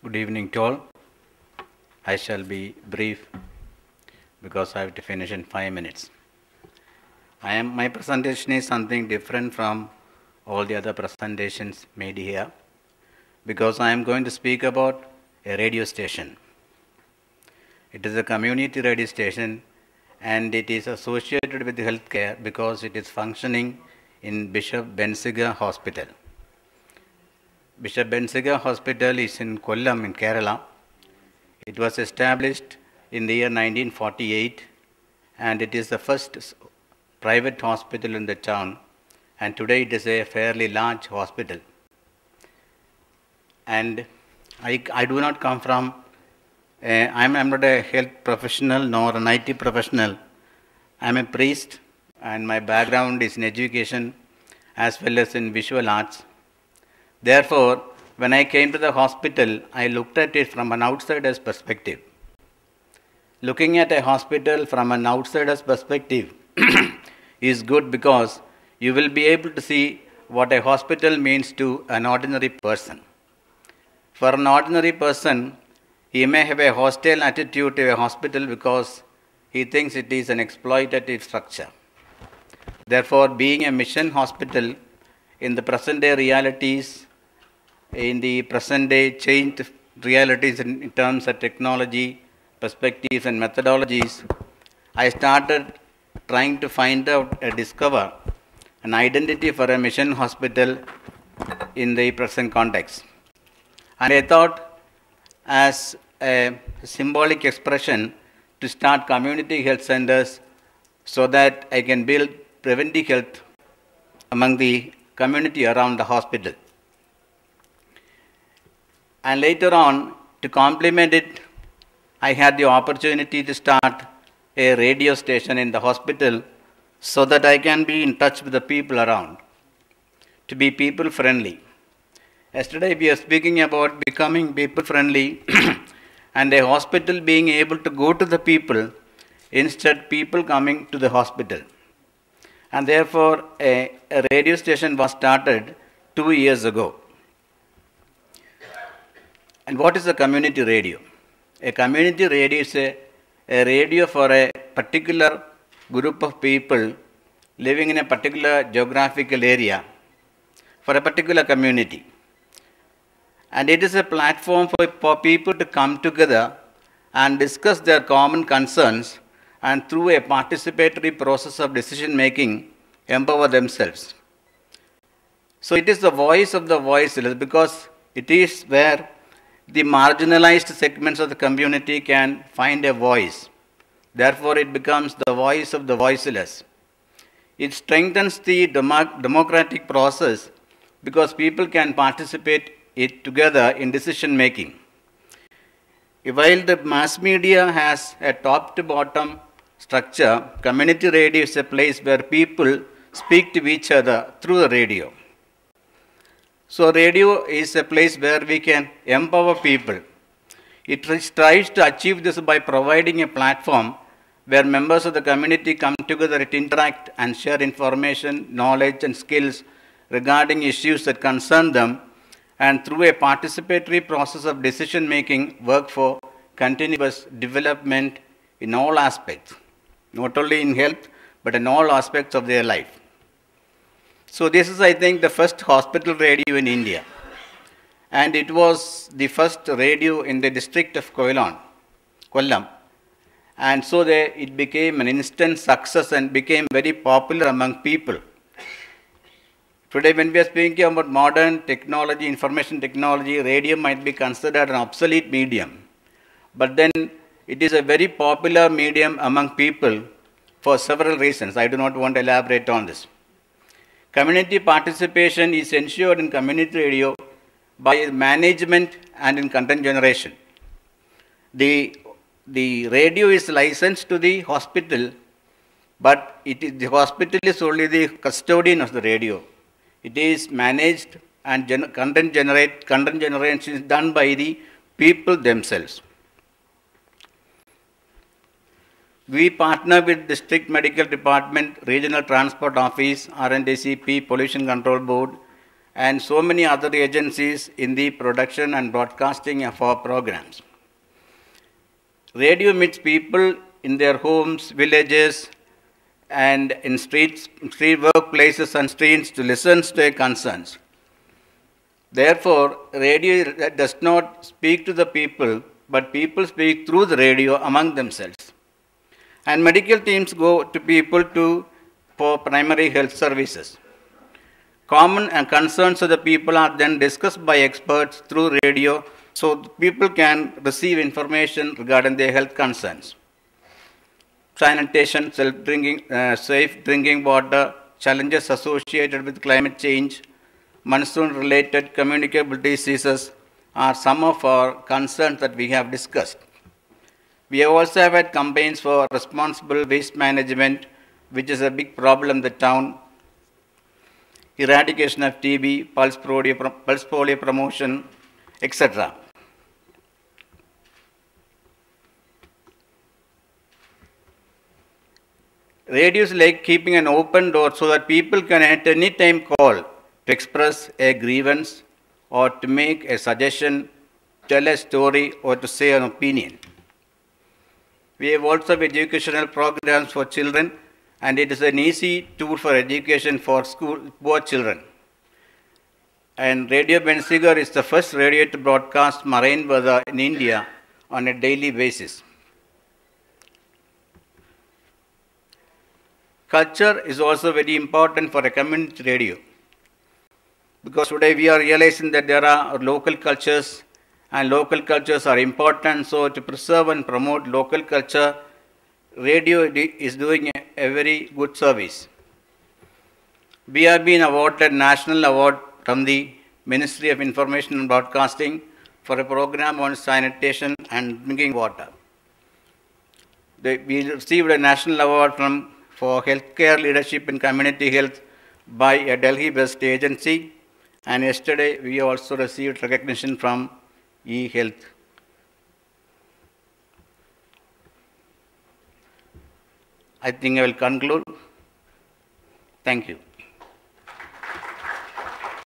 Good evening to all. I shall be brief because I have to finish in 5 minutes. My presentation is something different from all the other presentations made here because I am going to speak about a radio station. It is a community radio station and it is associated with healthcare because it is functioning in Bishop Bensiga Hospital. Bishop Bensiga Hospital is in Kollam in Kerala. It was established in the year 1948 and it is the first private hospital in the town, and today it is a fairly large hospital. And I do not come from, I'm not a health professional nor an IT professional. I'm a priest and my background is in education as well as in visual arts. Therefore, when I came to the hospital, I looked at it from an outsider's perspective. Looking at a hospital from an outsider's perspective is good because you will be able to see what a hospital means to an ordinary person. For an ordinary person, he may have a hostile attitude to a hospital because he thinks it is an exploitative structure. Therefore, being a mission hospital in the present day realities, in the present day changed realities in terms of technology, perspectives and methodologies, I started trying to find out and discover an identity for a mission hospital in the present context. And I thought as a symbolic expression to start community health centers so that I can build preventive health among the community around the hospital. And later on, to complement it, I had the opportunity to start a radio station in the hospital so that I can be in touch with the people around, to be people friendly. Yesterday we are speaking about becoming people friendly and a hospital being able to go to the people instead people coming to the hospital. And therefore a radio station was started 2 years ago. And what is a community radio? A community radio is a radio for a particular group of people living in a particular geographical area, for a particular community. And it is a platform for people to come together and discuss their common concerns and through a participatory process of decision making, empower themselves. So it is the voice of the voiceless because it is where the marginalized segments of the community can find a voice. Therefore, it becomes the voice of the voiceless. It strengthens the democratic process because people can participate it together in decision making. While the mass media has a top to bottom structure, community radio is a place where people speak to each other through the radio. So radio is a place where we can empower people. It tries to achieve this by providing a platform where members of the community come together to interact and share information, knowledge and skills regarding issues that concern them, and through a participatory process of decision making work for continuous development in all aspects, not only in health but in all aspects of their life. So this is, I think, the first hospital radio in India. And it was the first radio in the district of Kollam. And so it became an instant success and became very popular among people. Today, when we are speaking about modern technology, information technology, radio might be considered an obsolete medium. But then it is a very popular medium among people for several reasons. I do not want to elaborate on this. Community participation is ensured in community radio by management and in content generation. The radio is licensed to the hospital, but the hospital is only the custodian of the radio. It is managed and content generation is done by the people themselves. We partner with District Medical Department, Regional Transport Office, RNDCP, Pollution Control Board, and so many other agencies in the production and broadcasting of our programs. Radio meets people in their homes, villages, and in street workplaces and streets to listen to their concerns. Therefore, radio does not speak to the people, but people speak through the radio among themselves. And medical teams go to people for primary health services. Common and concerns of the people are then discussed by experts through radio so people can receive information regarding their health concerns. Sanitation, safe drinking water, challenges associated with climate change, monsoon-related communicable diseases are some of our concerns that we have discussed. We have also had campaigns for responsible waste management, which is a big problem in the town, eradication of TB, pulse polio promotion, etc. Radio is like keeping an open door so that people can at any time call to express a grievance or to make a suggestion, tell a story, or to say an opinion. We have also educational programs for children, and it is an easy tool for education for poor children. And Radio Bensigar is the first radio to broadcast marine weather in India on a daily basis. Culture is also very important for a community radio, because today we are realizing that there are local cultures and local cultures are important. So to preserve and promote local culture, radio is doing a very good service. We have been awarded National Award from the Ministry of Information and Broadcasting for a program on sanitation and drinking water. We received a National Award for healthcare leadership in community health by a Delhi-based agency, and yesterday we also received recognition from eHealth. I think I will conclude. Thank you.